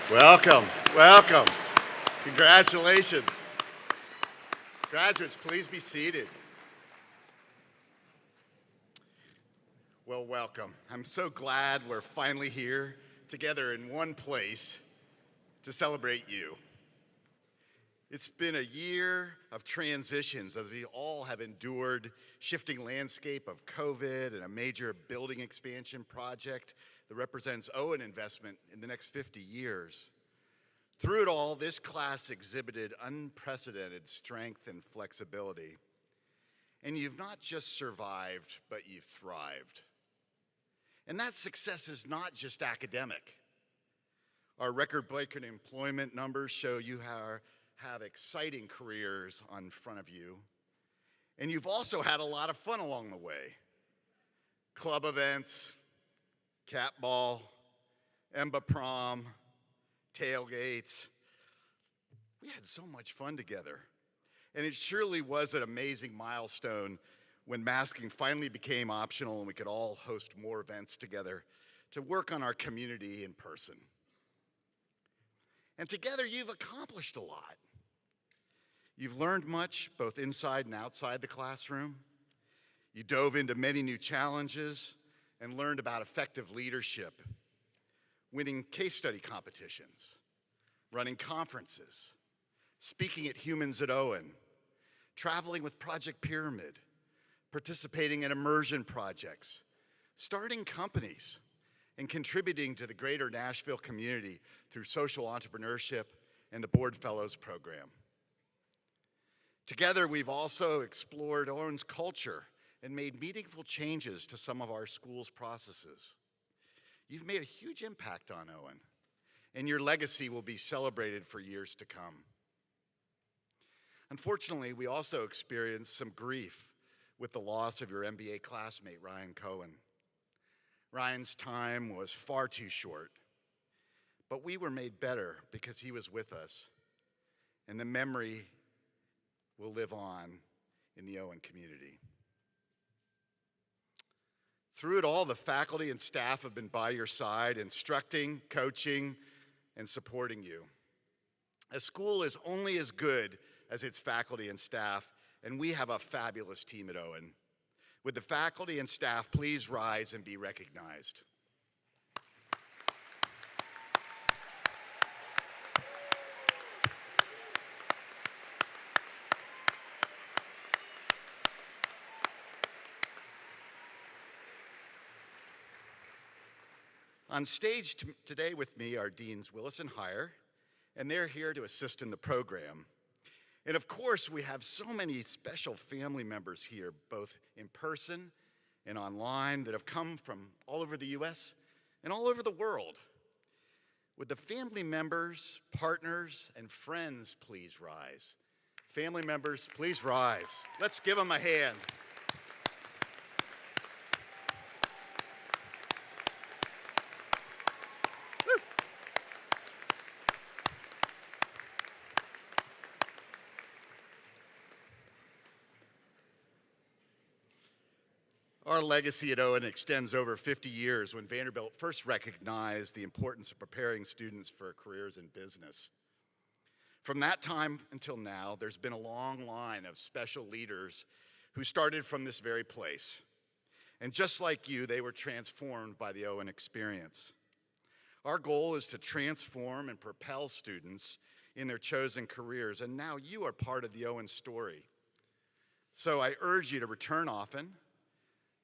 Welcome, welcome. Congratulations. Graduates, please be seated. Well, welcome. I'm so glad we're finally here together in one place to celebrate you. It's been a year of transitions as we all have endured shifting landscape of COVID and a major building expansion project that represents Owen investment in the next 50 years. Through it all, this class exhibited unprecedented strength and flexibility. And you've not just survived, but you've thrived. And that success is not just academic. Our record-breaking employment numbers show you have exciting careers in front of you. And you've also had a lot of fun along the way. Club events, cat ball, EMBA prom, tailgates. We had so much fun together. And it surely was an amazing milestone when masking finally became optional and we could all host more events together to work on our community in person. And together you've accomplished a lot. You've learned much, both inside and outside the classroom. You dove into many new challenges and learned about effective leadership, winning case study competitions, running conferences, speaking at Humans at Owen, traveling with Project Pyramid, participating in immersion projects, starting companies, and contributing to the greater Nashville community through social entrepreneurship and the Board Fellows program. Together, we've also explored Owen's culture and made meaningful changes to some of our school's processes. You've made a huge impact on Owen, and your legacy will be celebrated for years to come. Unfortunately, we also experienced some grief with the loss of your MBA classmate, Ryan Cohen. Ryan's time was far too short, but we were made better because he was with us, and the memory will live on in the Owen community. Through it all, the faculty and staff have been by your side, instructing, coaching, and supporting you. A school is only as good as its faculty and staff, and we have a fabulous team at Owen. Would the faculty and staff please rise and be recognized? On stage today with me are Deans Willis and Heyer, and they're here to assist in the program. And of course, we have so many special family members here, both in person and online, that have come from all over the US and all over the world. Would the family members, partners, and friends please rise? Family members, please rise. Let's give them a hand. Our legacy at Owen extends over 50 years when Vanderbilt first recognized the importance of preparing students for careers in business. From that time until now, there's been a long line of special leaders who started from this very place. And just like you, they were transformed by the Owen experience. Our goal is to transform and propel students in their chosen careers, and now you are part of the Owen story. So I urge you to return often.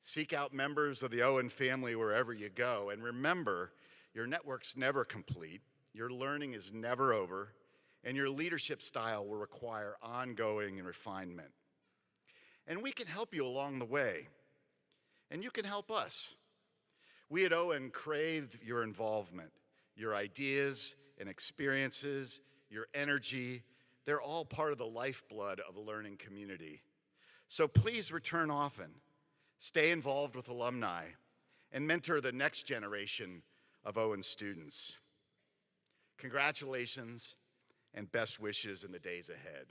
Seek out members of the Owen family wherever you go, and remember, your network's never complete, your learning is never over, and your leadership style will require ongoing refinement. And we can help you along the way, and you can help us. We at Owen crave your involvement, your ideas and experiences, your energy. They're all part of the lifeblood of a learning community. So please return often. Stay involved with alumni, and mentor the next generation of Owen students. Congratulations and best wishes in the days ahead.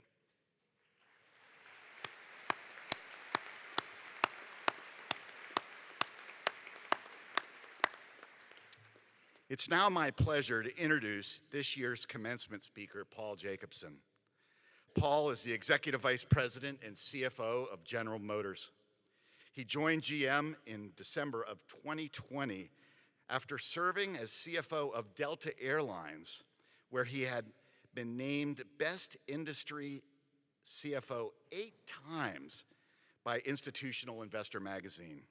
It's now my pleasure to introduce this year's commencement speaker, Paul Jacobson. Paul is the Executive Vice President and CFO of General Motors. He joined GM in December of 2020 after serving as CFO of Delta Airlines, where he had been named Best Industry CFO 8 times by Institutional Investor magazine.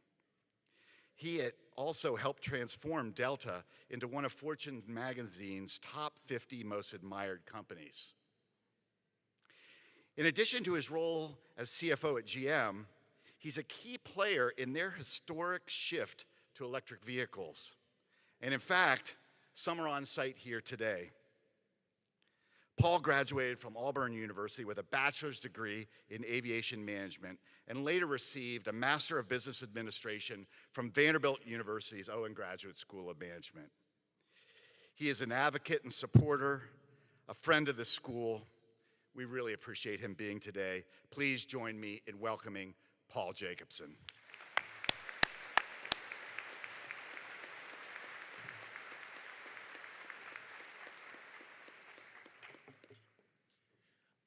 He had also helped transform Delta into one of Fortune magazine's top 50 most admired companies. In addition to his role as CFO at GM, he's a key player in their historic shift to electric vehicles. And in fact, some are on site here today. Paul graduated from Auburn University with a bachelor's degree in aviation management and later received a Master of Business Administration from Vanderbilt University's Owen Graduate School of Management. He is an advocate and supporter, a friend of the school. We really appreciate him being today. Please join me in welcoming Paul Jacobson.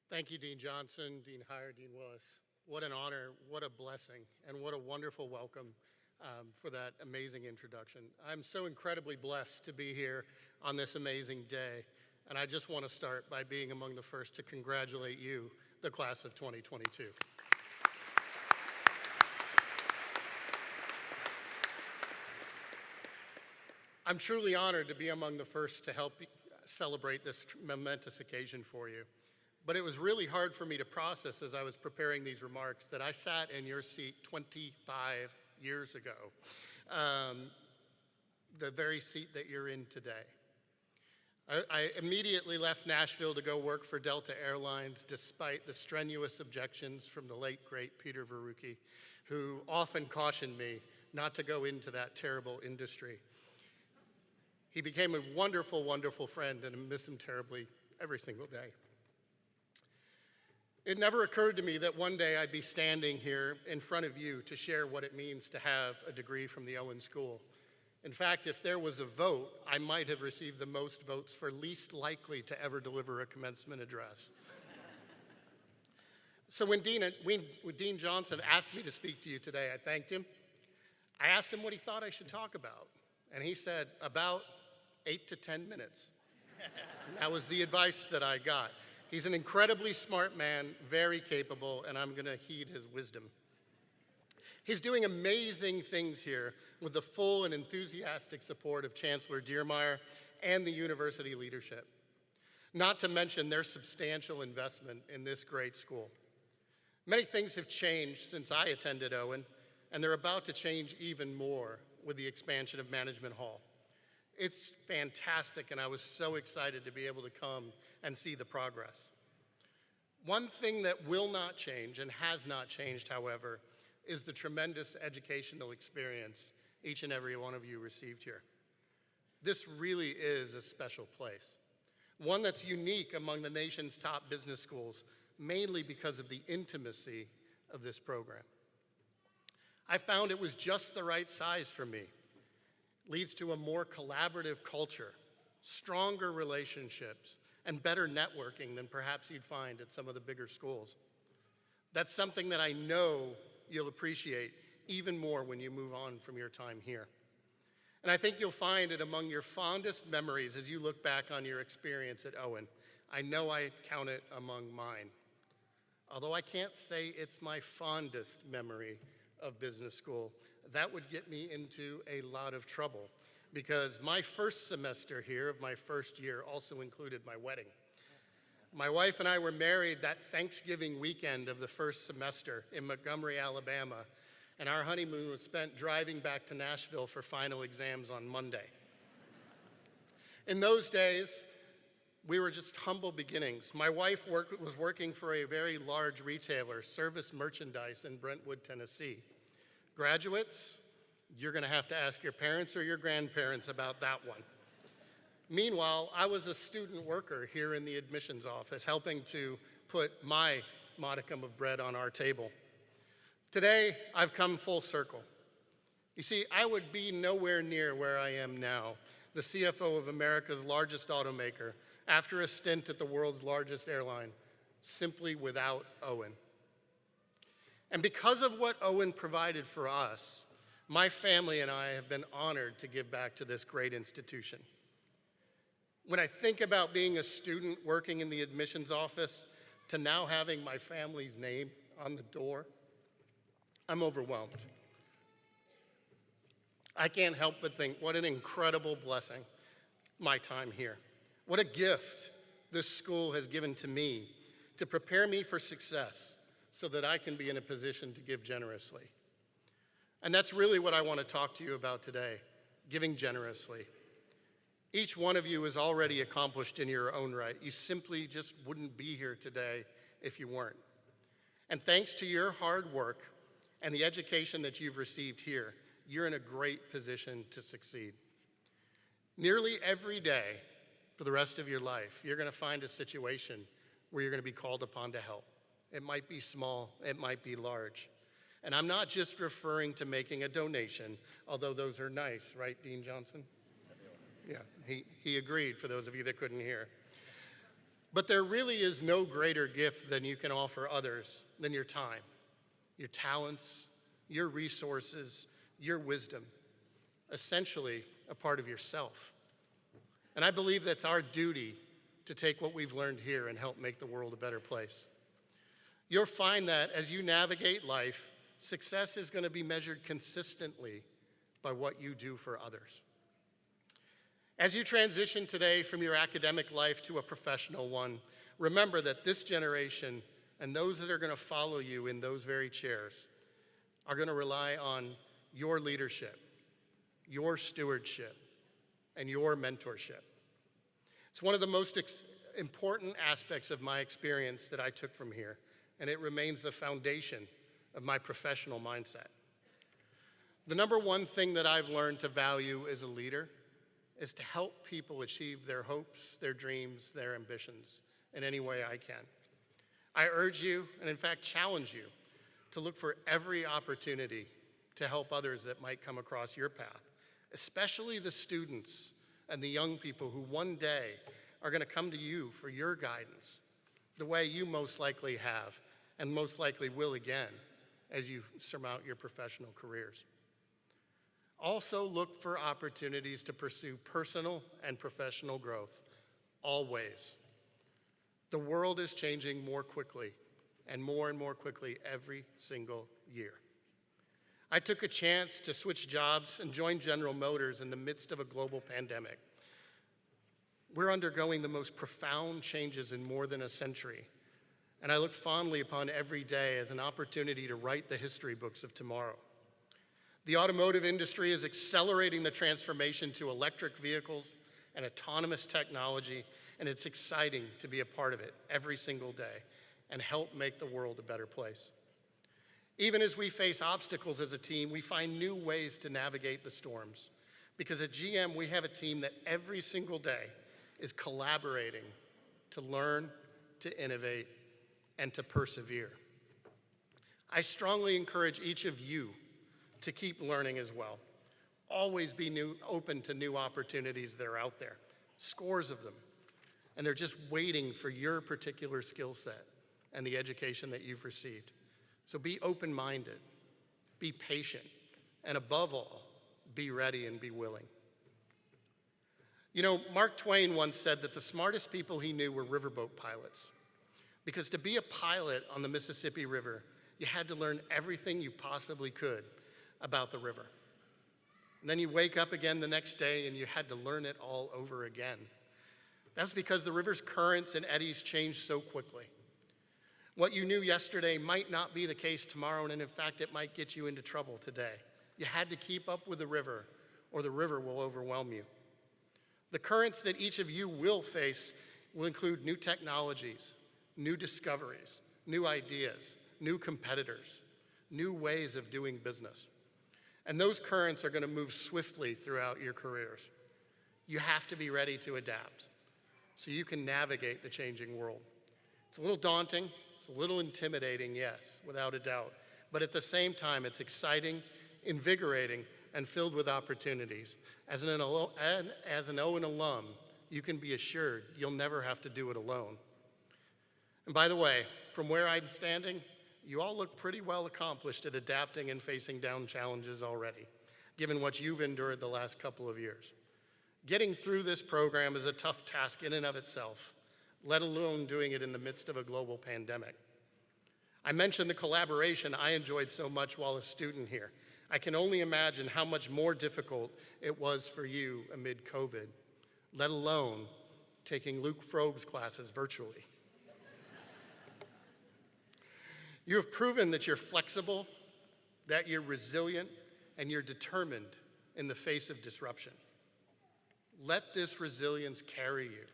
Thank you, Dean Johnson, Dean Heyer, Dean Willis. What an honor, what a blessing, and what a wonderful welcome for that amazing introduction. I'm so incredibly blessed to be here on this amazing day, and I just want to start by being among the first to congratulate you, the class of 2022. I'm truly honored to be among the first to help celebrate this momentous occasion for you. But it was really hard for me to process as I was preparing these remarks that I sat in your seat 25 years ago, the very seat that you're in today. I immediately left Nashville to go work for Delta Airlines despite the strenuous objections from the late, great Peter Verrucki, who often cautioned me not to go into that terrible industry. He became a wonderful, wonderful friend, and I miss him terribly every single day. It never occurred to me that one day I'd be standing here in front of you to share what it means to have a degree from the Owen School. In fact, if there was a vote, I might have received the most votes for least likely to ever deliver a commencement address. So when Dean Johnson asked me to speak to you today, I thanked him. I asked him what he thought I should talk about, and he said, about 8 to 10 minutes. That was the advice that I got. He's an incredibly smart man, very capable, and I'm going to heed his wisdom. He's doing amazing things here with the full and enthusiastic support of Chancellor Diermeyer and the university leadership, not to mention their substantial investment in this great school. Many things have changed since I attended Owen, and they're about to change even more with the expansion of Management Hall. It's fantastic, and I was so excited to be able to come and see the progress. One thing that will not change and has not changed, however, is the tremendous educational experience each and every one of you received here. This really is a special place, one that's unique among the nation's top business schools, mainly because of the intimacy of this program. I found it was just the right size for me. Leads to a more collaborative culture, stronger relationships, and better networking than perhaps you'd find at some of the bigger schools. That's something that I know you'll appreciate even more when you move on from your time here. And I think you'll find it among your fondest memories as you look back on your experience at Owen. I know I count it among mine. Although I can't say it's my fondest memory of business school, that would get me into a lot of trouble because my first semester here of my first year also included my wedding. My wife and I were married that Thanksgiving weekend of the first semester in Montgomery, Alabama, and our honeymoon was spent driving back to Nashville for final exams on Monday. In those days, we were just humble beginnings. My wife was working for a very large retailer, Service Merchandise in Brentwood, Tennessee. Graduates, you're going to have to ask your parents or your grandparents about that one. Meanwhile, I was a student worker here in the admissions office, helping to put my modicum of bread on our table. Today, I've come full circle. You see, I would be nowhere near where I am now the CFO of America's largest automaker, after a stint at the world's largest airline, simply without Owen. And because of what Owen provided for us, my family and I have been honored to give back to this great institution. When I think about being a student working in the admissions office to now having my family's name on the door, I'm overwhelmed. I can't help but think what an incredible blessing my time here. What a gift this school has given to me to prepare me for success so that I can be in a position to give generously. And that's really what I want to talk to you about today, giving generously. Each one of you is already accomplished in your own right. You simply just wouldn't be here today if you weren't. And thanks to your hard work and the education that you've received here, you're in a great position to succeed. Nearly every day for the rest of your life, you're going to find a situation where you're going to be called upon to help. It might be small, it might be large. And I'm not just referring to making a donation, although those are nice, right, Dean Johnson? Yeah, he agreed, for those of you that couldn't hear. But there really is no greater gift than you can offer others than your time, your talents, your resources, your wisdom, essentially a part of yourself. And I believe that's our duty to take what we've learned here and help make the world a better place. You'll find that as you navigate life, success is going to be measured consistently by what you do for others. As you transition today from your academic life to a professional one, remember that this generation and those that are going to follow you in those very chairs are going to rely on your leadership, your stewardship, and your mentorship. It's one of the most important aspects of my experience that I took from here, and it remains the foundation of my professional mindset. The number one thing that I've learned to value as a leader is to help people achieve their hopes, their dreams, their ambitions in any way I can. I urge you, and in fact challenge you, to look for every opportunity to help others that might come across your path, especially the students and the young people who one day are going to come to you for your guidance, the way you most likely have and most likely will again as you surmount your professional careers. Also look for opportunities to pursue personal and professional growth, always. The world is changing more quickly and more quickly every single year. I took a chance to switch jobs and join General Motors in the midst of a global pandemic. We're undergoing the most profound changes in more than a century, and I look fondly upon every day as an opportunity to write the history books of tomorrow. The automotive industry is accelerating the transformation to electric vehicles and autonomous technology, and it's exciting to be a part of it every single day and help make the world a better place. Even as we face obstacles as a team, we find new ways to navigate the storms. Because at GM, we have a team that every single day is collaborating to learn, to innovate, and to persevere. I strongly encourage each of you to keep learning as well. Always be open to new opportunities that are out there, scores of them. And they're just waiting for your particular skill set and the education that you've received. So be open-minded, be patient, and above all, be ready and be willing. You know, Mark Twain once said that the smartest people he knew were riverboat pilots, because to be a pilot on the Mississippi River, you had to learn everything you possibly could about the river. And then you wake up again the next day and you had to learn it all over again. That's because the river's currents and eddies change so quickly. What you knew yesterday might not be the case tomorrow, and in fact, it might get you into trouble today. You had to keep up with the river, or the river will overwhelm you. The currents that each of you will face will include new technologies, new discoveries, new ideas, new competitors, new ways of doing business. And those currents are going to move swiftly throughout your careers. You have to be ready to adapt so you can navigate the changing world. It's a little daunting, it's a little intimidating, yes, without a doubt. But at the same time, it's exciting, invigorating, and filled with opportunities. As an Owen alum, you can be assured you'll never have to do it alone. And by the way, from where I'm standing, you all look pretty well accomplished at adapting and facing down challenges already, given what you've endured the last couple of years. Getting through this program is a tough task in and of itself, let alone doing it in the midst of a global pandemic. I mentioned the collaboration I enjoyed so much while a student here. I can only imagine how much more difficult it was for you amid COVID, let alone taking Luke Frobe's classes virtually. You have proven that you're flexible, that you're resilient, and you're determined in the face of disruption. Let this resilience carry you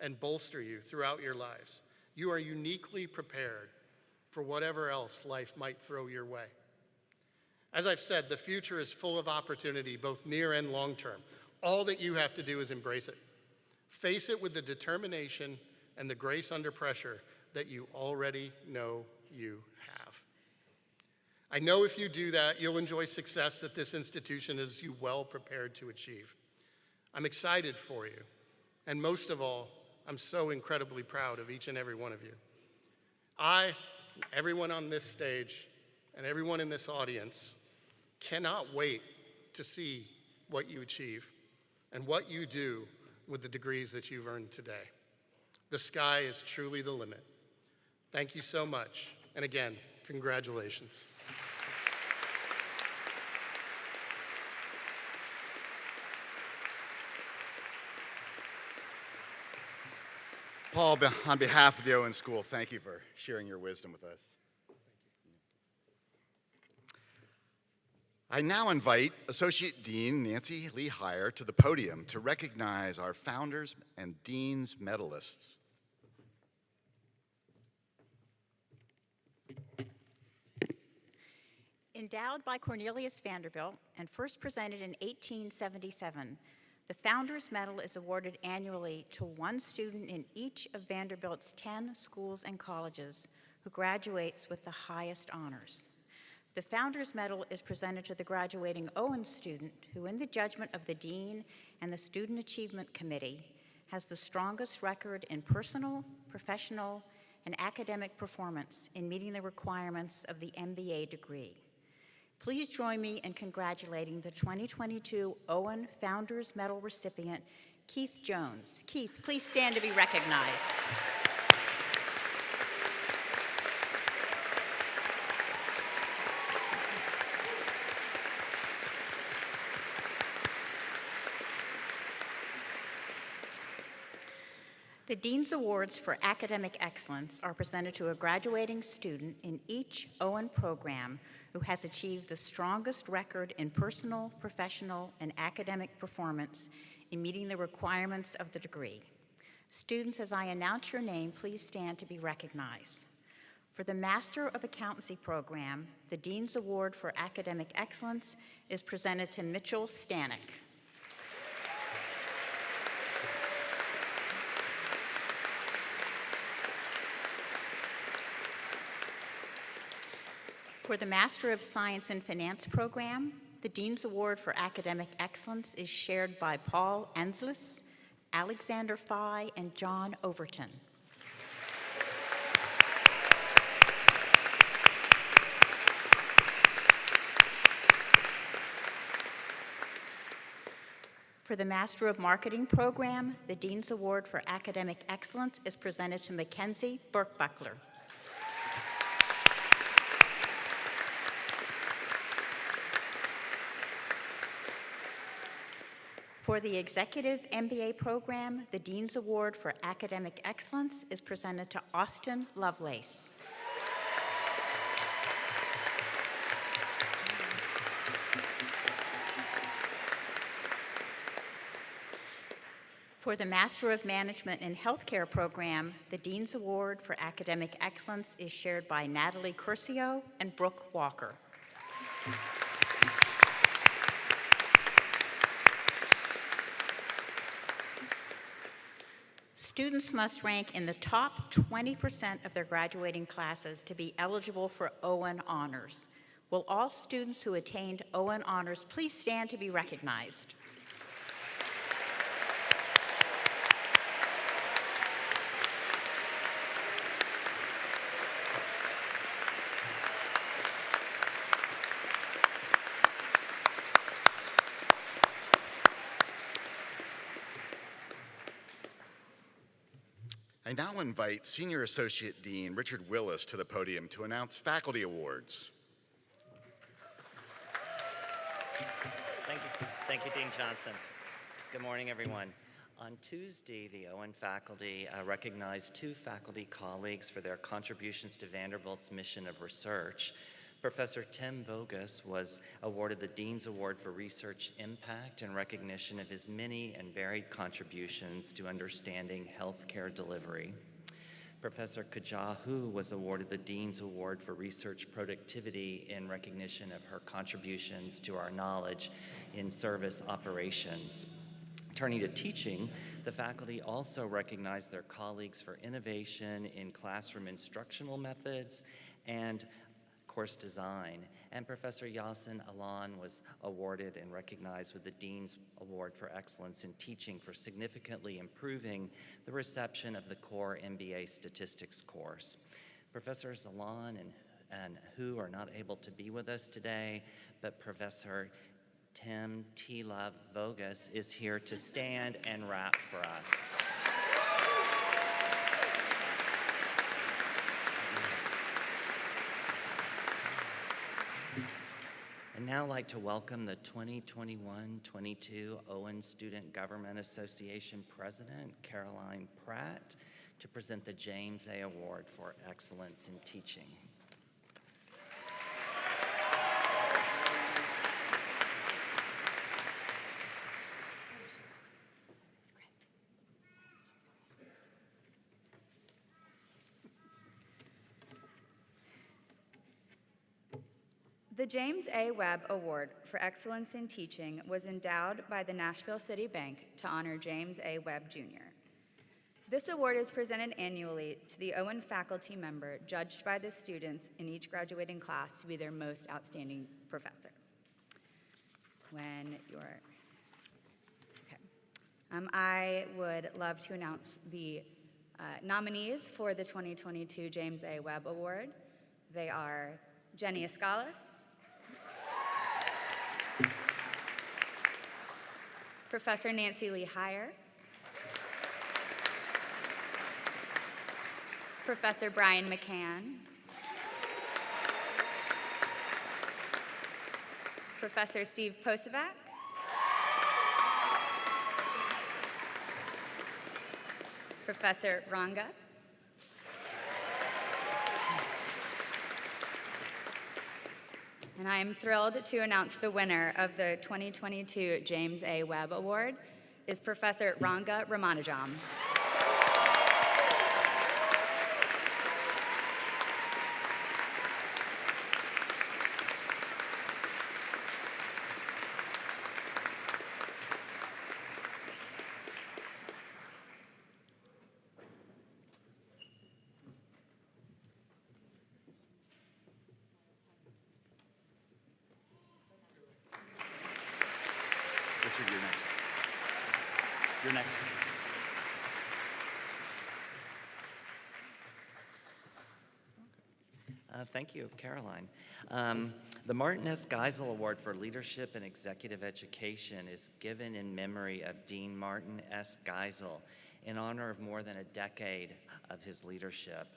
and bolster you throughout your lives. You are uniquely prepared for whatever else life might throw your way. As I've said, the future is full of opportunity, both near and long term. All that you have to do is embrace it. Face it with the determination and the grace under pressure that you already know you have. I know if you do that, you'll enjoy success that this institution is you well prepared to achieve. I'm excited for you, and most of all, I'm so incredibly proud of each and every one of you. Everyone on this stage, and everyone in this audience cannot wait to see what you achieve and what you do with the degrees that you've earned today. The sky is truly the limit. Thank you so much, and again, congratulations. Paul, on behalf of the Owen School, thank you for sharing your wisdom with us. I now invite Associate Dean Nancy Lee Heyer to the podium to recognize our founders and Dean's medalists. Endowed by Cornelius Vanderbilt and first presented in 1877, the Founders Medal is awarded annually to one student in each of Vanderbilt's 10 schools and colleges who graduates with the highest honors. The Founders Medal is presented to the graduating Owen student who, in the judgment of the Dean and the Student Achievement Committee, has the strongest record in personal, professional, and academic performance in meeting the requirements of the MBA degree. Please join me in congratulating the 2022 Owen Founders Medal recipient, Keith Jones. Keith, please stand to be recognized. The Dean's Awards for Academic Excellence are presented to a graduating student in each Owen program who has achieved the strongest record in personal, professional, and academic performance in meeting the requirements of the degree. Students, as I announce your name, please stand to be recognized. For the Master of Accountancy program, the Dean's Award for Academic Excellence is presented to Mitchell Stanek. For the Master of Science in Finance program, the Dean's Award for Academic Excellence is shared by Paul Enslis, Alexander Fye, and John Overton. For the Master of Marketing program, the Dean's Award for Academic Excellence is presented to Mackenzie Burkbuckler. For the Executive MBA program, the Dean's Award for Academic Excellence is presented to Austin Lovelace. For the Master of Management in Healthcare program, the Dean's Award for Academic Excellence is shared by Natalie Curcio and Brooke Walker. Students must rank in the top 20% of their graduating classes to be eligible for Owen Honors. Will all students who attained Owen honors please stand to be recognized? I now invite Senior Associate Dean Richard Willis to the podium to announce faculty awards. Thank you, Dean Johnson. Good morning, everyone. On Tuesday, the Owen faculty recognized 2 faculty colleagues for their contributions to Vanderbilt's mission of research. Professor Tim Voges was awarded the Dean's Award for Research Impact in recognition of his many and varied contributions to understanding healthcare delivery. Professor Kaja Hu was awarded the Dean's Award for Research Productivity in recognition of her contributions to our knowledge in service operations. Turning to teaching, the faculty also recognized their colleagues for innovation in classroom instructional methods and course design, and Professor Yasin Alan was awarded and recognized with the Dean's Award for Excellence in Teaching for significantly improving the reception of the core MBA statistics course. Professors Alan and Hu are not able to be with us today, but Professor Tim T. Love Voges is here to stand and rap for us. I'd now like to welcome the 2021-22 Owen Student Government Association President, Caroline Pratt, to present the James A. Award for Excellence in Teaching. The James A. Webb Award for Excellence in Teaching was endowed by the Nashville City Bank to honor James A. Webb, Jr. This award is presented annually to the Owen faculty member judged by the students in each graduating class to be their most outstanding professor. I would love to announce the nominees for the 2022 James A. Webb Award. They are Jenny Escalas, Professor Nancy Lee Heyer, Professor Brian McCann, Professor Steve Posovac, Professor Ranga, and I am thrilled to announce the winner of the 2022 James A. Webb Award is Professor Ranga Ramanujam. Richard, you're next. You're next. Thank you, Caroline. The Martin S. Geisel Award for Leadership and Executive Education is given in memory of Dean Martin S. Geisel in honor of more than a decade of his leadership.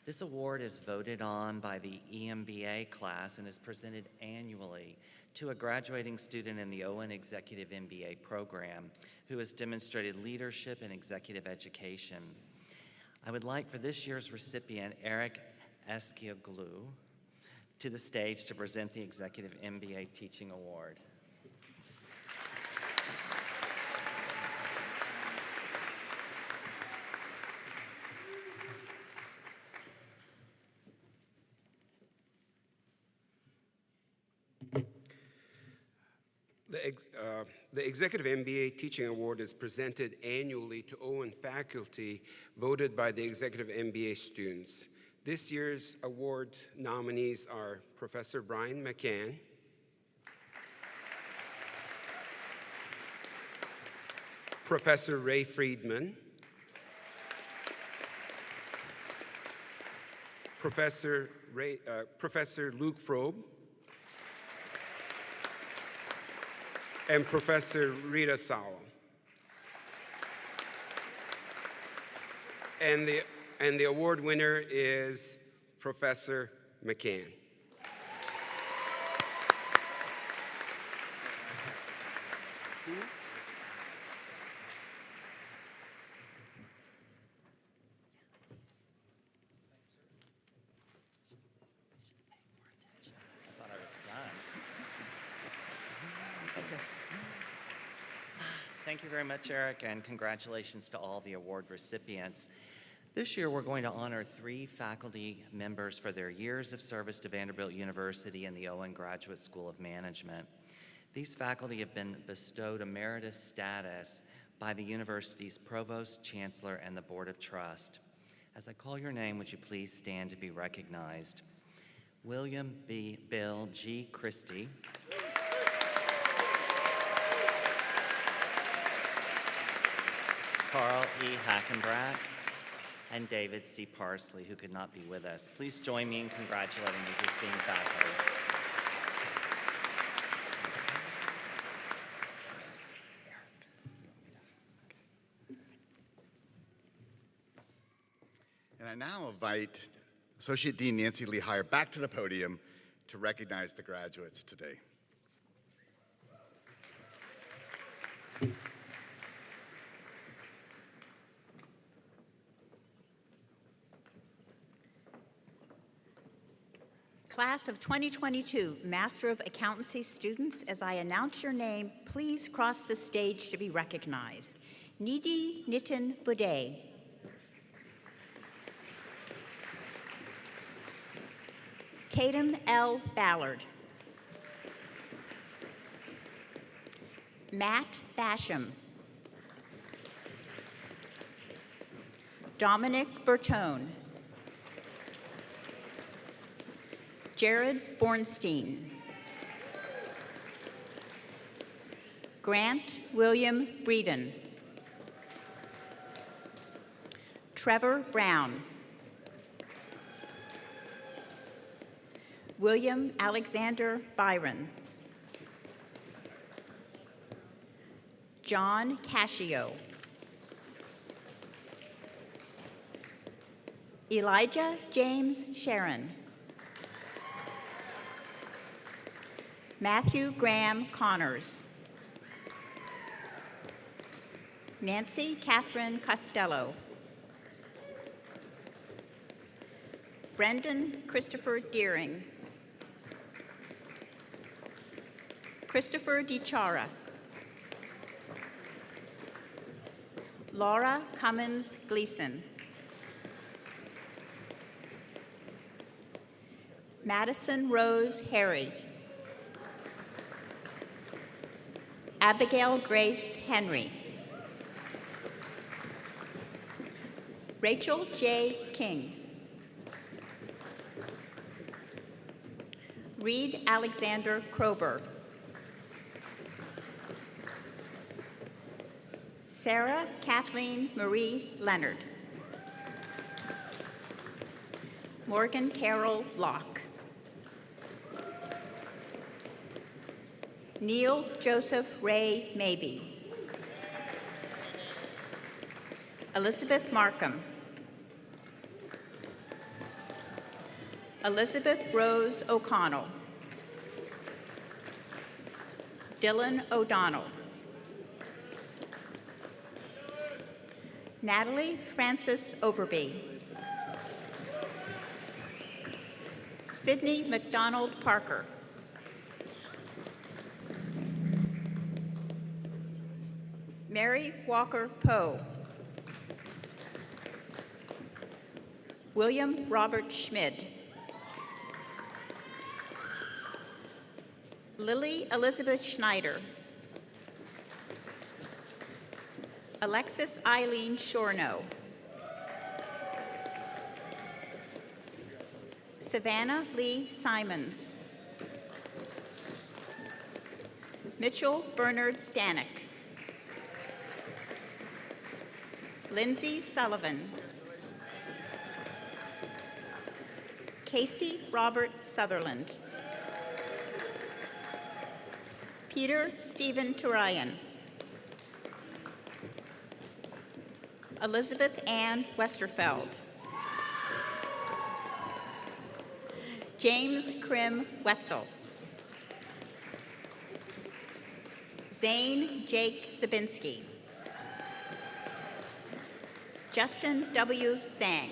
This award is voted on by the EMBA class and is presented annually to a graduating student in the Owen Executive MBA program who has demonstrated leadership in executive education. I would like for this year's recipient, Eric Eskioglu, to the stage to present the Executive MBA Teaching Award. The Executive MBA Teaching Award is presented annually to Owen faculty voted by the Executive MBA students. This year's award nominees are Professor Brian McCann, Professor Ray Friedman, Professor Luke Frobe, and Professor Rita Sowell. And the award winner is Professor McCann. I thought I was done. Thank you very much, Eric, and congratulations to all the award recipients. This year, we're going to honor 3 faculty members for their years of service to Vanderbilt University and the Owen Graduate School of Management. These faculty have been bestowed emeritus status by the university's provost, chancellor, and the board of trust. As I call your name, would you please stand to be recognized? William B. Bill G. Christie. Carl E. Hackenbrack, and David C. Parsley, who could not be with us. Please join me in congratulating these esteemed faculty. And I now invite Associate Dean Nancy Lee Heyer back to the podium to recognize the graduates today. Class of 2022 Master of Accountancy students, as I announce your name, please cross the stage to be recognized. Nidhi Nitin Bude. Tatum L. Ballard. Matt Basham. Dominic Bertone. Jared Bornstein. Grant William Breeden. Trevor Brown. William Alexander Byron. John Cascio. Elijah James Sharon. Matthew Graham Connors. Nancy Catherine Costello. Brendan Christopher Deering. Christopher DiChara. Laura Cummins Gleason. Madison Rose Harry. Abigail Grace Henry. Rachel J. King. Reed Alexander Krober. Sarah Kathleen Marie Leonard. Morgan Carol Locke. Neil Joseph Ray Mabey. Elizabeth Markham. Elizabeth Rose O'Connell. Dylan O'Donnell. Natalie Frances Overby. Sydney McDonald Parker. Mary Walker Poe. William Robert Schmid. Lily Elizabeth Schneider. Alexis Eileen Shorno. Savannah Lee Simons. Mitchell Bernard Stanek. Lindsay Sullivan. Casey Robert Sutherland. Peter Stephen Turayan. Elizabeth Ann Westerfeld. James Krim Wetzel. Zane Jake Sabinski. Justin W. Zhang.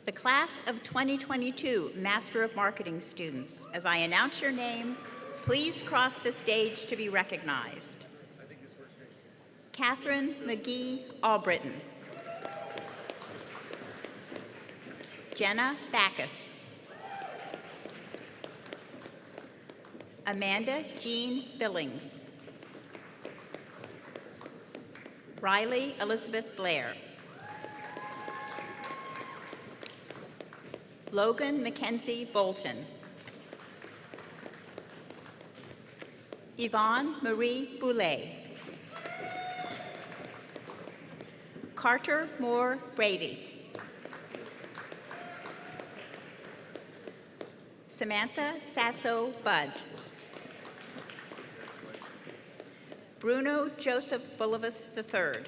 The class of 2022 Master of Marketing students, as I announce your name, please cross the stage to be recognized. Catherine McGee Albritton. Jenna Backus. Amanda Jean Billings. Riley Elizabeth Blair. Logan Mackenzie Bolton. Yvonne Marie Boulet. Carter Moore Brady. Samantha Sasso Budd. Bruno Joseph Bulivus III.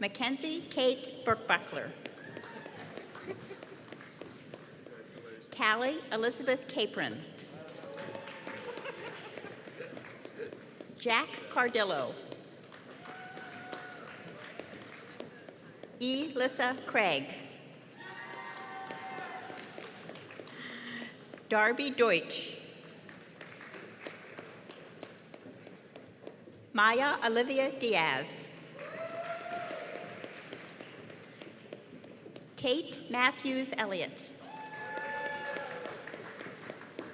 Mackenzie Kate Burkbuckler. Callie Elizabeth Capron. Jack Cardillo. E. Lissa Craig. Darby Deutsch. Maya Olivia Diaz. Tate Matthews Elliott.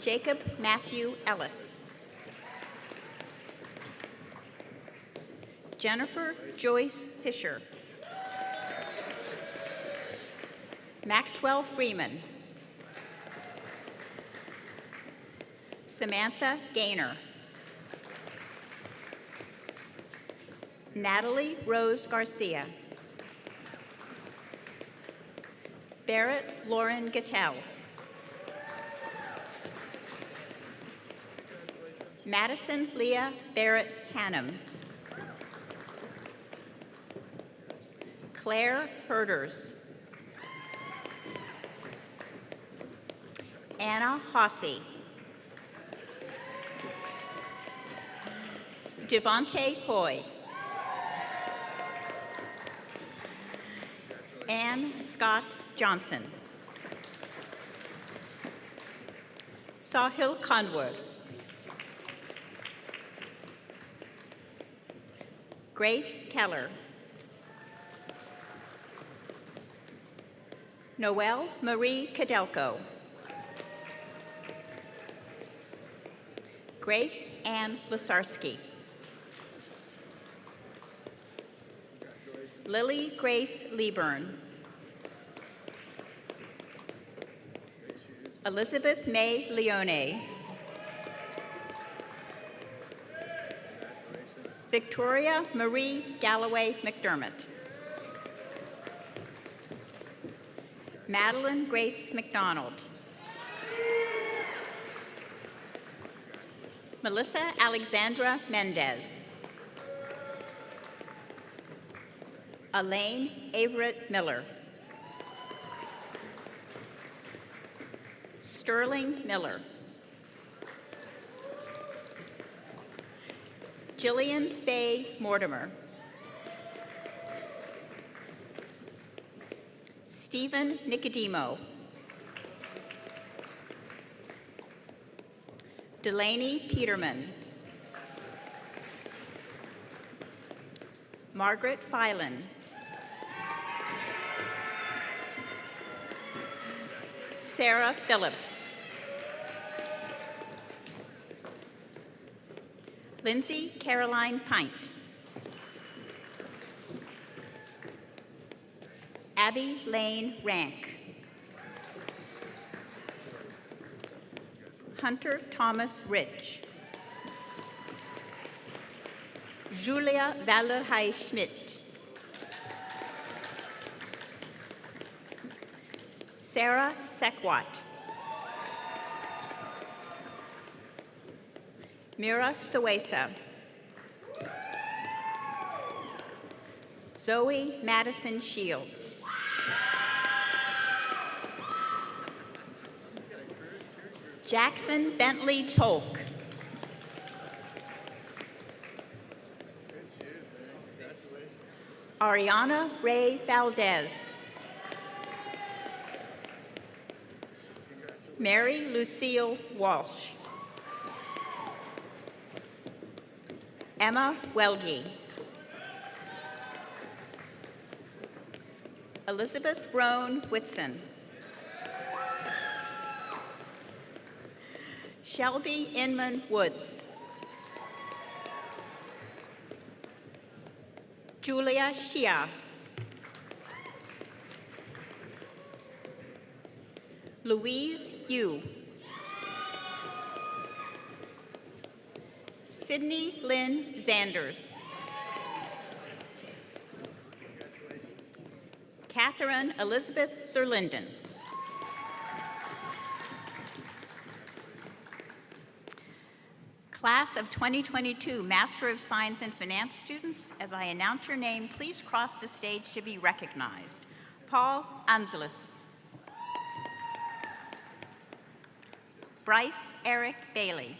Jacob Matthew Ellis. Jennifer Joyce Fisher. Maxwell Freeman. Samantha Gaynor. Natalie Rose Garcia. Barrett Lauren Gattell. Madison Leah Barrett Hannum. Claire Herders. Anna Hossey. Devonte Hoy. Ann Scott Johnson. Sahil Conwood. Grace Keller. Noelle Marie Kadelko. Grace Ann Lasarski. Lily Grace Lieburn. Elizabeth May Leone. Victoria Marie Galloway McDermott. Madeline Grace McDonald. Melissa Alexandra Mendez. Elaine Averett Miller. Sterling Miller. Jillian Faye Mortimer. Stephen Nicodemo. Delaney Peterman. Margaret Filan. Sarah Phillips. Lindsay Caroline Pint. Abby Lane Rank. Hunter Thomas Rich. Julia Valerhai Schmidt. Sarah Sekwat. Mira Suesa. Zoe Madison Shields. Jackson Bentley Tolk. Ariana Ray Valdez. Mary Lucille Walsh. Emma Welge. Elizabeth Roan Whitson. Shelby Inman Woods. Julia Shia. Louise Yu. Sydney Lynn Zanders. Catherine Elizabeth Zerlinden. Class of 2022 Master of Science in Finance students, as I announce your name, please cross the stage to be recognized. Paul Angelis. Bryce Eric Bailey.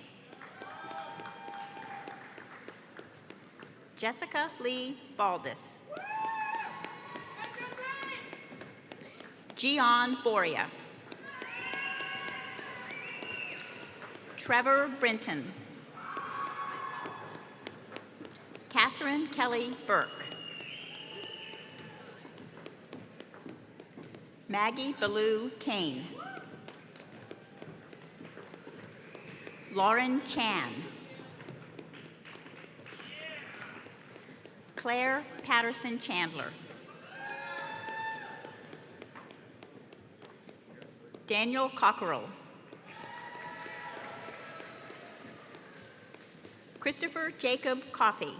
Jessica Lee Baldus. Gian Boria. Trevor Brinton. Catherine Kelly Burke. Maggie Ballou Kane. Lauren Chan. Claire Patterson Chandler. Daniel Cockerell. Christopher Jacob Coffey.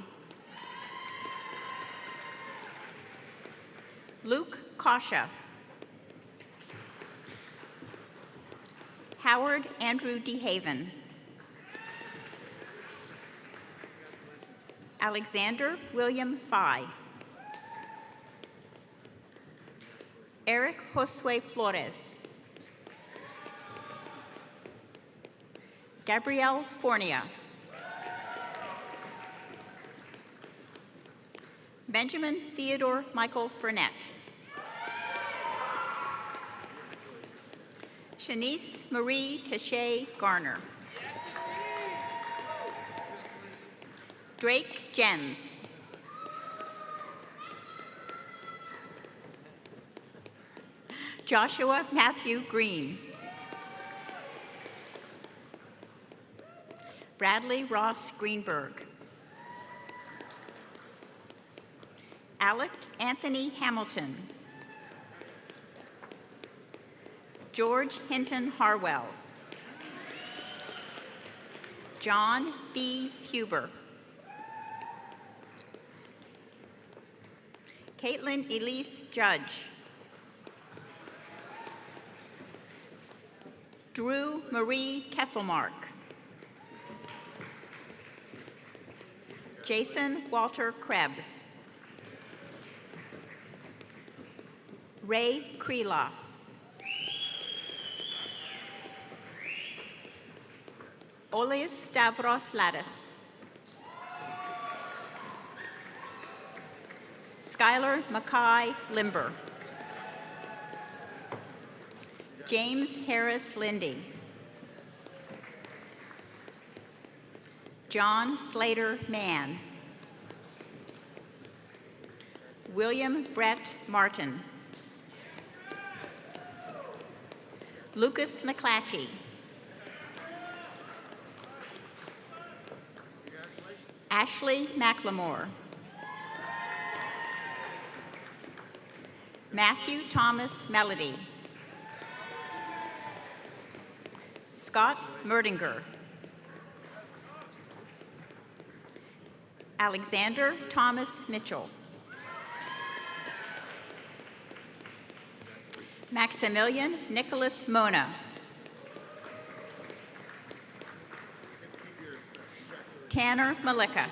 Luke Kasha. Howard Andrew DeHaven. Alexander William Fye. Eric Josue Flores. Gabrielle Fornia. Benjamin Theodore Michael Burnett. Shanice Marie Taché Garner. Drake Jens. Joshua Matthew Green. Bradley Ross Greenberg. Alec Anthony Hamilton. George Hinton Harwell. John B. Huber. Caitlin Elise Judge. Drew Marie Kesselmark. Jason Walter Krebs. Ray Kreloff. Oleus Stavros Lattis. Skylar Mackay Limber. James Harris Lindy. John Slater Mann. William Brett Martin. Lucas McClatchy. Ashley McLemore. Matthew Thomas Melody. Scott Merdinger. Alexander Thomas Mitchell. Maximilian Nicholas Mona. Tanner Malika.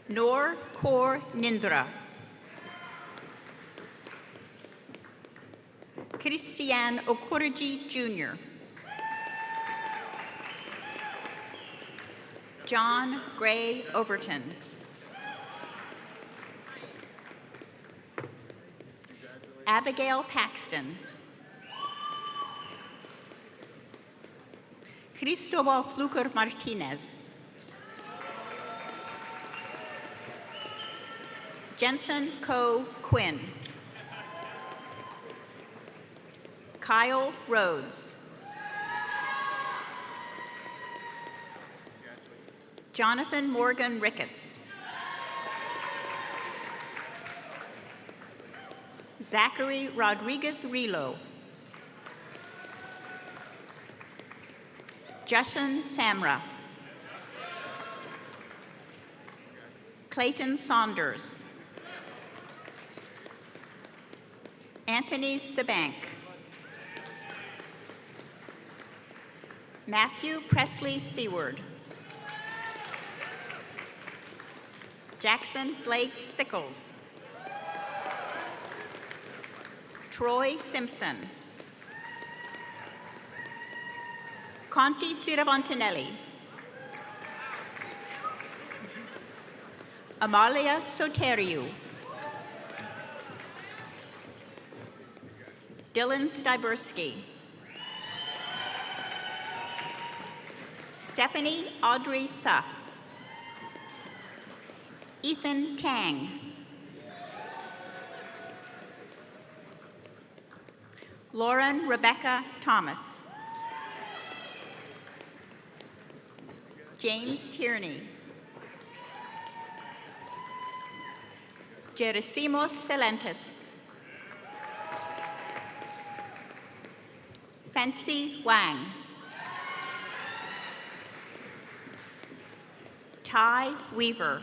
Noor Kaur Nindra. Christiane Okurji Jr. John Gray Overton. Abigail Paxton. Cristobal Fluker Martinez. Jensen Coe Quinn. Kyle Rhodes. Jonathan Morgan Ricketts. Zachary Rodriguez Relo. Justin Samra. Clayton Saunders. Anthony Sabank. Matthew Presley Seward. Jackson Blake Sickles. Troy Simpson. Conti Siravantinelli. Amalia Soteriou. Dylan Styberski. Stephanie Audrey Suh. Ethan Tang. Lauren Rebecca Thomas. James Tierney. Gerasimos Celentis. Fancy Wang. Ty Weaver.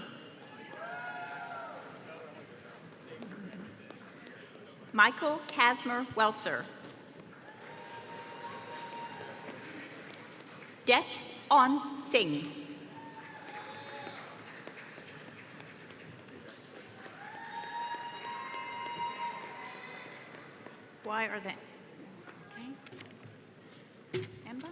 Michael Kasmer Welser. Det On Singh. Why are they? Okay. Emma?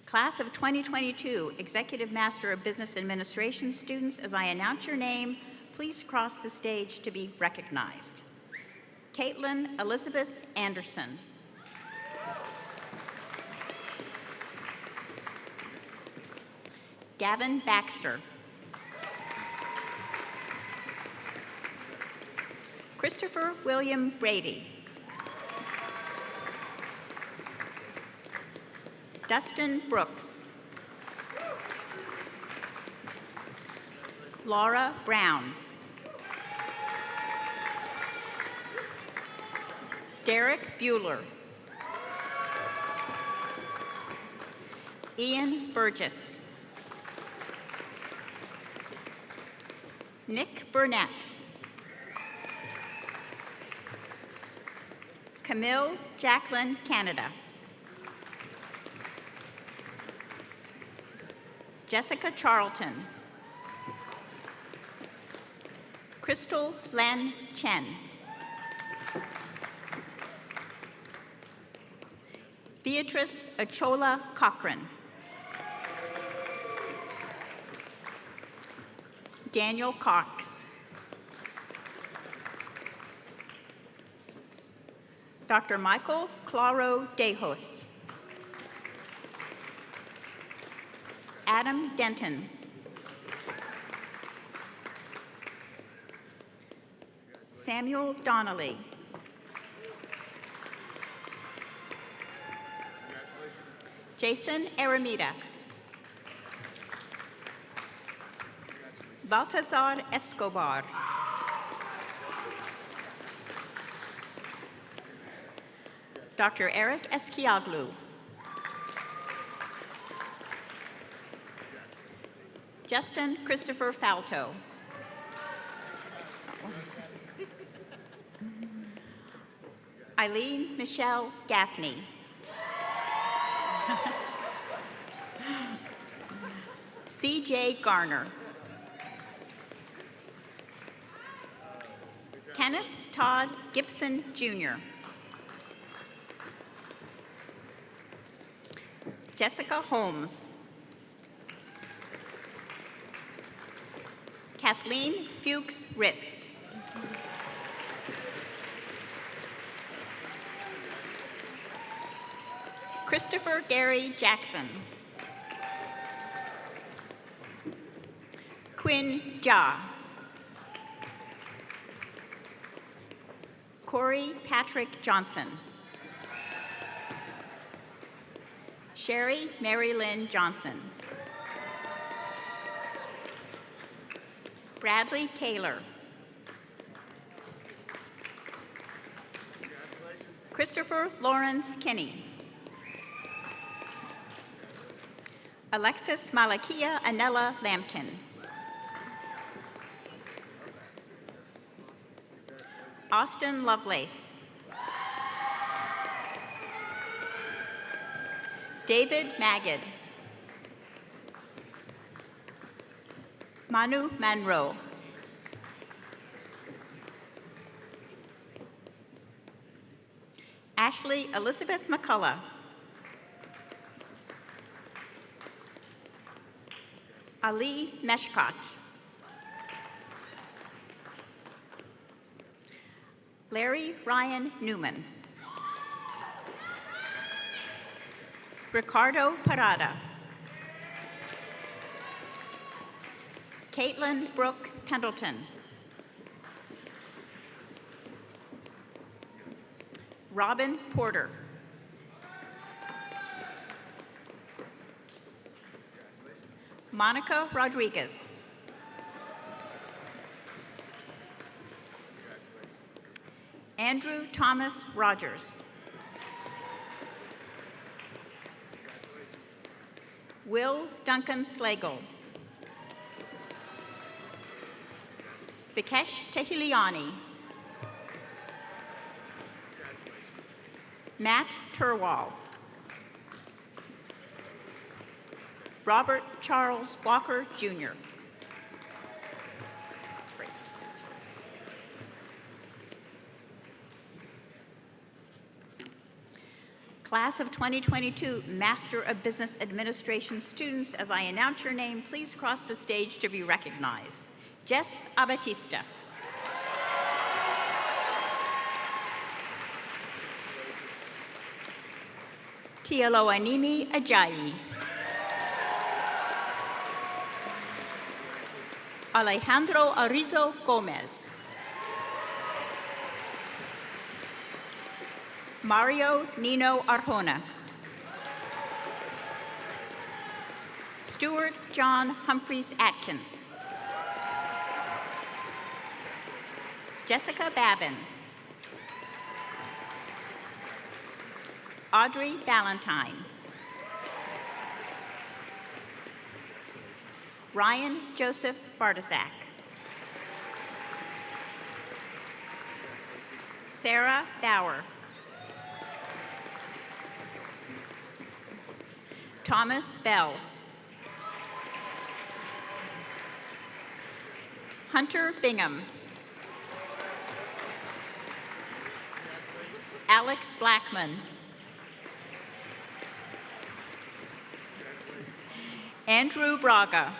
Class of 2022, Executive Master of Business Administration students, as I announce your name, please cross the stage to be recognized. Caitlin Elizabeth Anderson. Gavin Baxter. Christopher William Brady. Dustin Brooks. Laura Brown. Derek Bueller. Ian Burgess. Nick Burnett. Camille Jacqueline Canada. Jessica Charlton. Crystal Len Chen. Beatrice Achola Cochran. Daniel Cox. Dr. Michael Claro Dejos. Adam Denton. Samuel Donnelly. Jason Aramita. Balthazar Escobar. Dr. Eric Esquiaglu. Justin Christopher Falto. Eileen Michelle Gaffney. C.J. Garner. Kenneth Todd Gibson, Jr. Jessica Holmes. Kathleen Fuchs Ritz. Christopher Gary Jackson. Quinn Jia. Corey Patrick Johnson. Sherry Mary Lynn Johnson. Bradley Kaler. Christopher Lawrence Kinney. Alexis Malakia Anella Lampkin. Austin Lovelace. David Magid. Manu Manro. Ashley Elizabeth McCullough. Ali Meshkot. Larry Ryan Newman. Ricardo Parada. Caitlin Brooke Pendleton. Robin Porter. Monica Rodriguez. Andrew Thomas Rogers. Will Duncan Slagle. Vikesh Tehiliani. Matt Turwal. Robert Charles Walker, Jr. Great. Class of 2022 Master of Business Administration students, as I announce your name, please cross the stage to be recognized. Jess Abatista. Tialoanimi Ajayi. Alejandro Arizo Gomez. Mario Nino Arjona. Stuart John Humphreys Atkins. Jessica Babin. Audrey Ballantyne. Ryan Joseph Bartizak. Sarah Bauer. Thomas Bell. Hunter Bingham. Alex Blackman. Andrew Braga.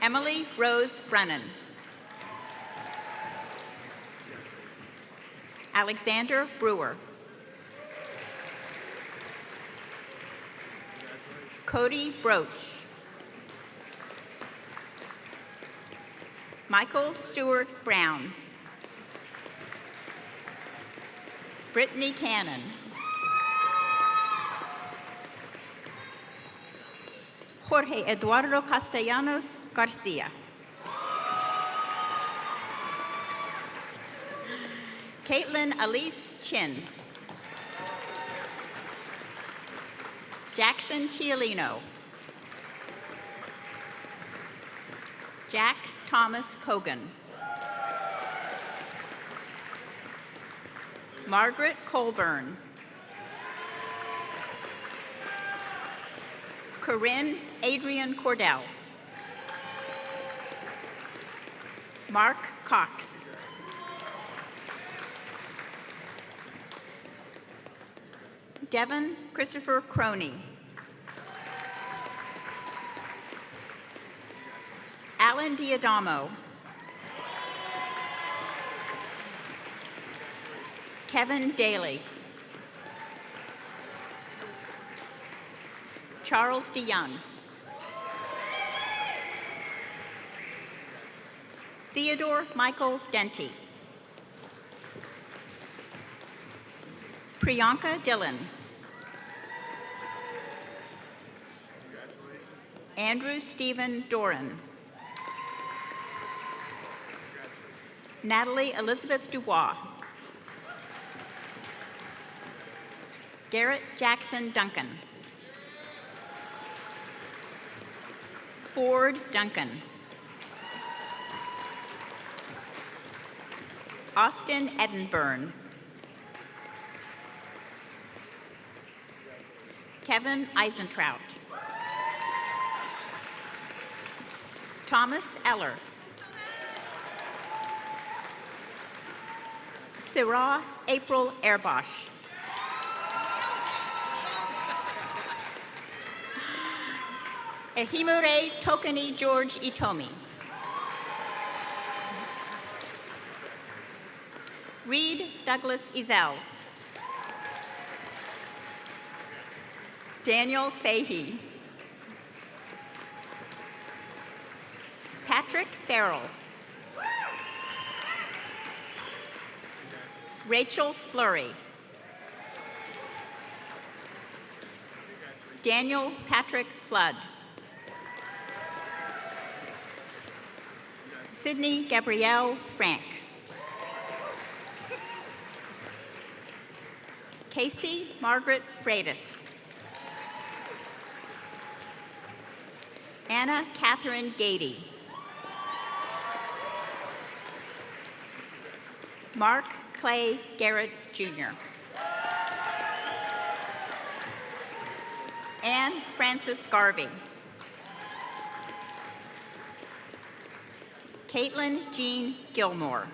Emily Rose Brennan. Alexander Brewer. Cody Broach. Michael Stewart Brown. Brittany Cannon. Jorge Eduardo Castellanos Garcia. Caitlin Elise Chin. Jackson Chialino. Jack Thomas Cogan. Margaret Colburn. Corinne Adrian Cordell. Mark Cox. Devin Christopher Croney. Alan Diadamo. Kevin Daly. Charles DeYoung. Theodore Michael Denty. Priyanka Dillon. Andrew Stephen Doran. Natalie Elizabeth Dubois. Garrett Jackson Duncan. Ford Duncan. Austin Edinburgh. Kevin Eisentrout. Thomas Eller. Sarah April Airbosch. Ehimure Tokani George Itomi. Reed Douglas Ezell. Daniel Fahey. Patrick Farrell. Rachel Fleury. Daniel Patrick Flood. Sydney Gabrielle Frank. Casey Margaret Freitas. Anna Catherine Gady. Mark Clay Garrett Jr. Anne Frances Garvey. Caitlin Jean Gilmore.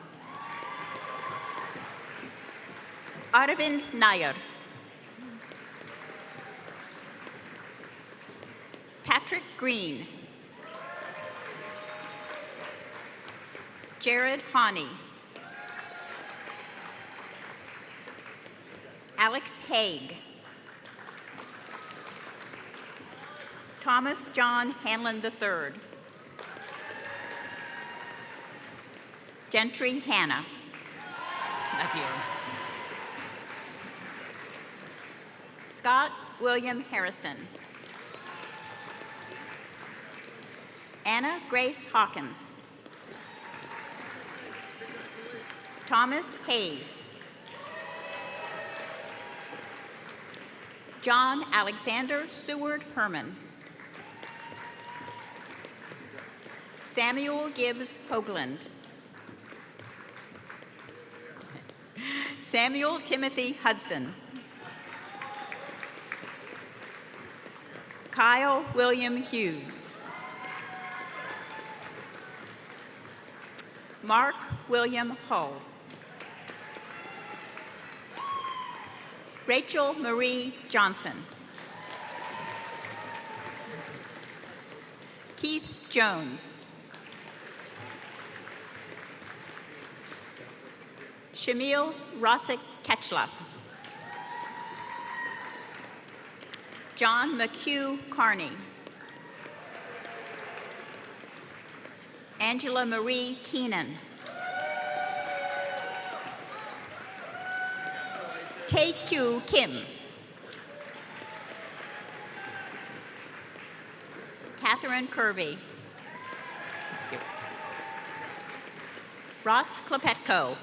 Aravind Nair. Patrick Green. Jared Hawney. Alex Haig. Thomas John Hanlon III. Gentry Hannah. Love you. Scott William Harrison. Anna Grace Hawkins. Thomas Hayes. John Alexander Seward Herman. Samuel Gibbs Hoagland. Samuel Timothy Hudson. Kyle William Hughes. Mark William Hull. Rachel Marie Johnson. Keith Jones. Shamil Rossick Ketchla. John McHugh Carney. Angela Marie Keenan. Tae-Kyu Kim. Catherine Kirby. Ross Klepetko.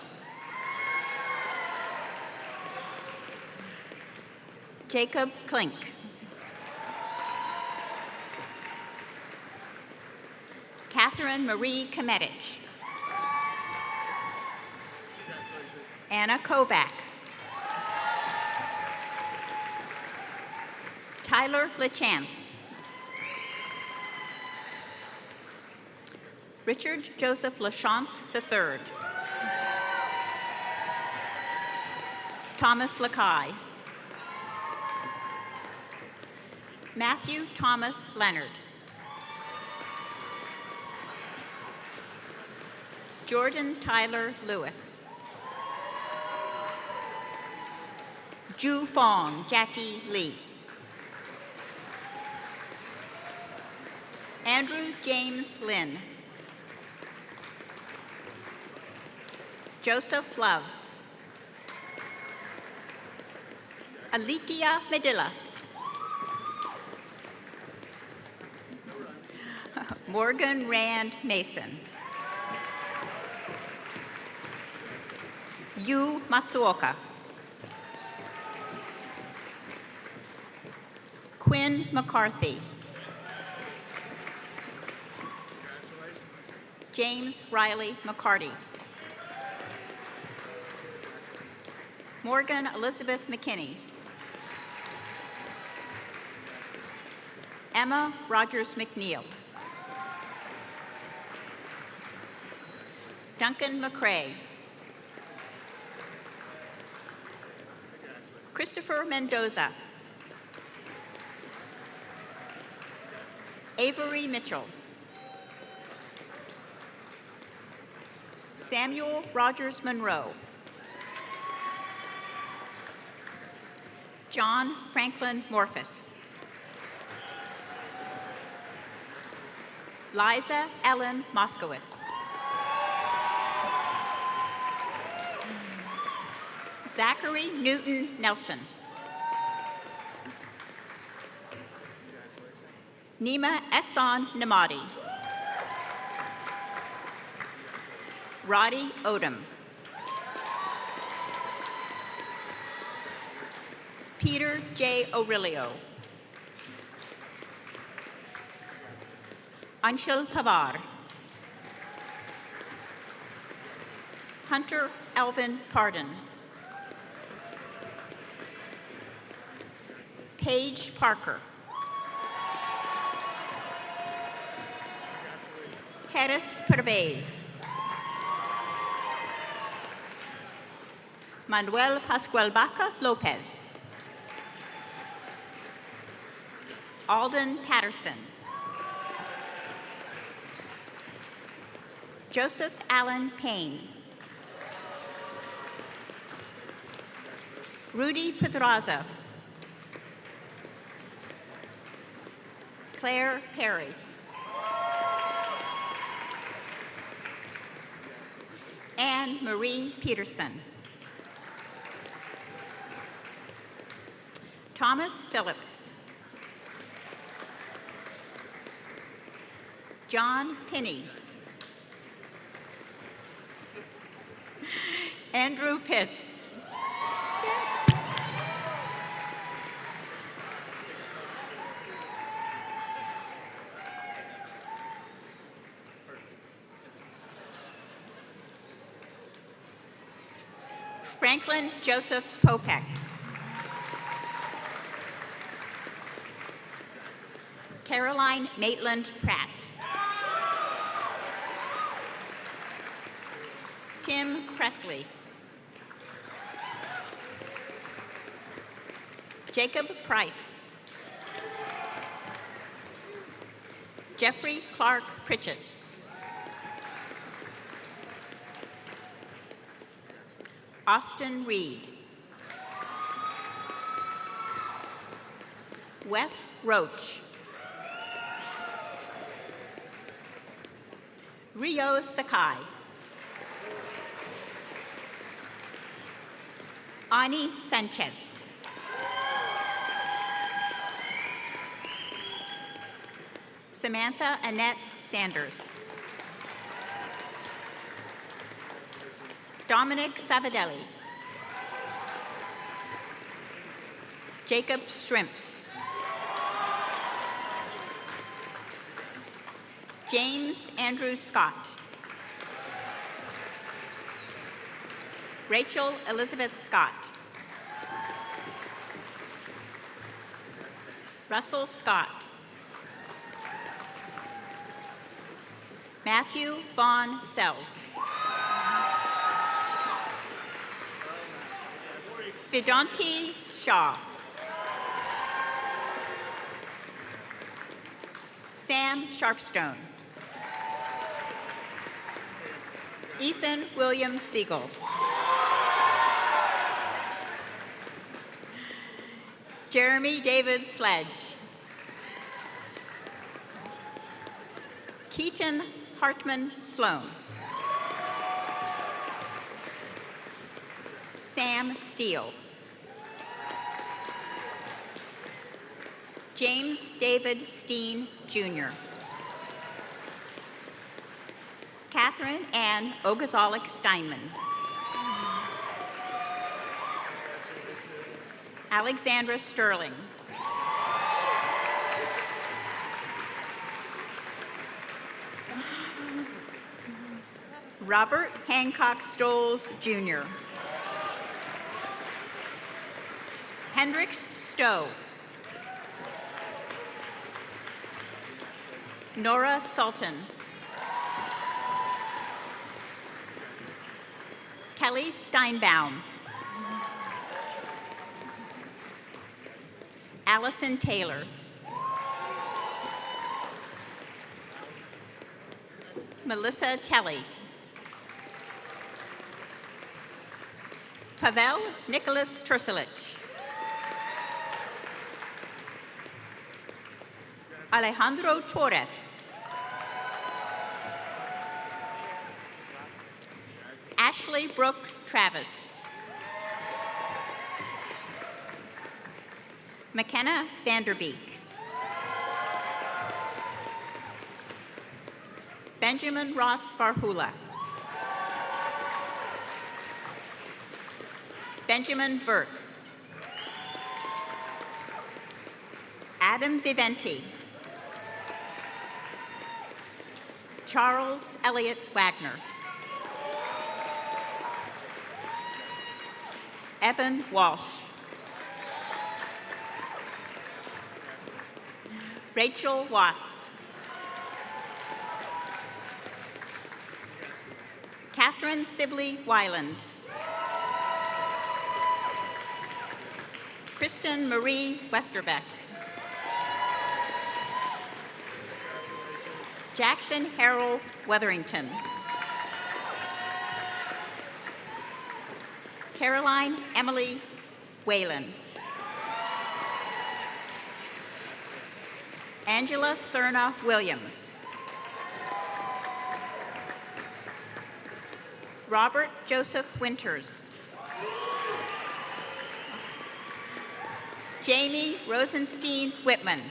Jacob Klink. Catherine Marie Kometich. Anna Kovac. Tyler LaChance. Richard Joseph LaChance III. Thomas Lakai. Matthew Thomas Leonard. Jordan Tyler Lewis. Ju Fong Jackie Lee. Andrew James Lynn. Joseph Love. Alikia Medilla. Morgan Rand Mason. Yu Matsuoka. Quinn McCarthy. James Riley McCarty. Morgan Elizabeth McKinney. Emma Rogers McNeil. Duncan McCrae. Christopher Mendoza. Avery Mitchell. Samuel Rogers Monroe. John Franklin Morphus. Liza Ellen Moskowitz. Zachary Newton Nelson. Nima Ehsan Namadi. Roddy Odom. Peter J. Aurelio. Anshul Pavar. Hunter Alvin Pardon. Paige Parker. Harris Pervez. Manuel Pascual Baca Lopez. Alden Patterson. Joseph Allen Payne. Rudy Pedraza. Claire Perry. Anne Marie Peterson. Thomas Phillips. John Pinney. Andrew Pitts. Franklin Joseph Popek. Caroline Maitland Pratt. Tim Presley. Jacob Price. Jeffrey Clark Pritchett. Austin Reed. Wes Roach. Rio Sakai. Ani Sanchez. Samantha Annette Sanders. Dominic Savadelli. Jacob Strimp. James Andrew Scott. Rachel Elizabeth Scott. Russell Scott. Matthew Vaughn Sells. Vedanti Shaw. Sam Sharpstone. Ethan William Siegel. Jeremy David Sledge. Keaton Hartman Sloan. Sam Steele. James David Steen, Jr. Catherine Ann Ogazalik Steinman. Alexandra Sterling. Robert Hancock Stoles, Jr. Hendrix Stowe. Nora Sultan. Kelly Steinbaum. Allison Taylor. Melissa Telly. Pavel Nicholas Trusilich. Alejandro Torres. Ashley Brooke Travis. McKenna Vanderbeek. Benjamin Ross Farhula. Benjamin Vertz. Adam Viventi. Charles Elliott Wagner. Evan Walsh. Rachel Watts. Catherine Sibley Weiland. Kristen Marie Westerbeck. Jackson Harold Weatherington. Caroline Emily Whalen. Angela Cerna Williams. Robert Joseph Winters. Jamie Rosenstein Whitman.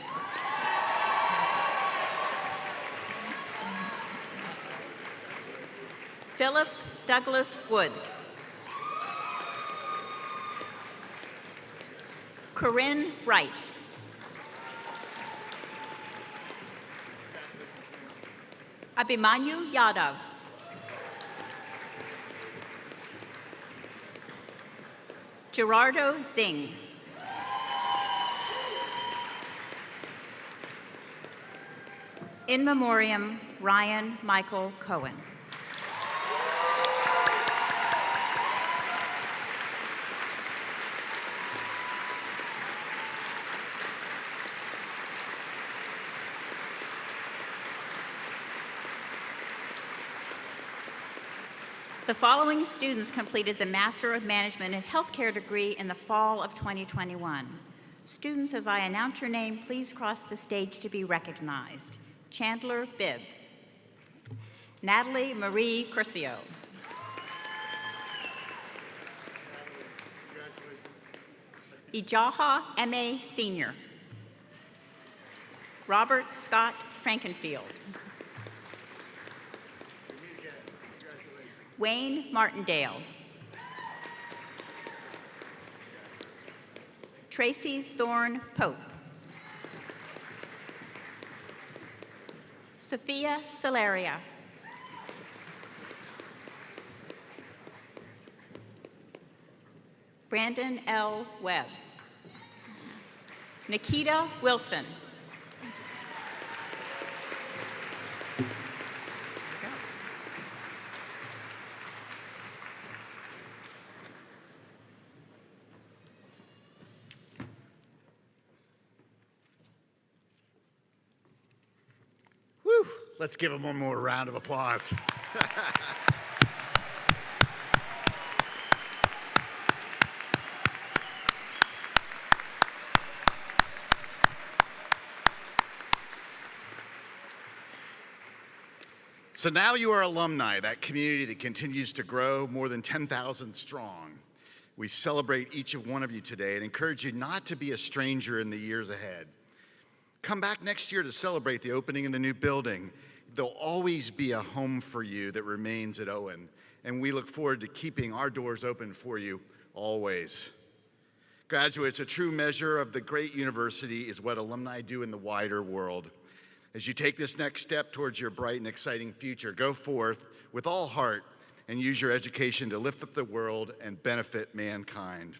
Philip Douglas Woods. Corinne Wright. Abhimanyu Yadav. Gerardo Zing. In memoriam, Ryan Michael Cohen. The following students completed the Master of Management in Healthcare degree in the fall of 2021. Students, as I announce your name, please cross the stage to be recognized. Chandler Bibb. Natalie Marie Curcio. Ijaha M.A. Sr. Robert Scott Frankenfield. Wayne Martindale. Tracy Thorne Pope. Sophia Celeria. Brandon L. Webb. Nikita Wilson. Woo! Let's give them one more round of applause. So now you are alumni, that community that continues to grow, more than 10,000 strong. We celebrate each of one of you today and encourage you not to be a stranger in the years ahead. Come back next year to celebrate the opening of the new building. There'll always be a home for you that remains at Owen, and we look forward to keeping our doors open for you always. Graduates, a true measure of the great university is what alumni do in the wider world. As you take this next step towards your bright and exciting future, go forth with all heart and use your education to lift up the world and benefit mankind.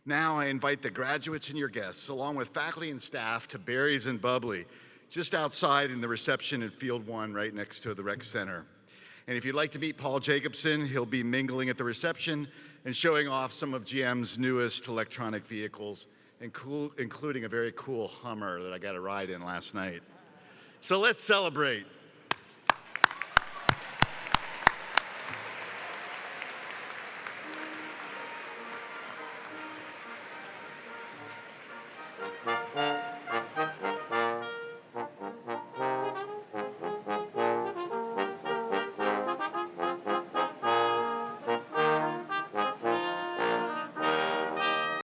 Now I invite the graduates and your guests, along with faculty and staff, to Barry's and Bubbly, just outside in the reception in Field 1, right next to the Rec Center. And if you'd like to meet Paul Jacobson, he'll be mingling at the reception and showing off some of GM's newest electronic vehicles, including a very cool Hummer that I got a ride in last night. So let's celebrate.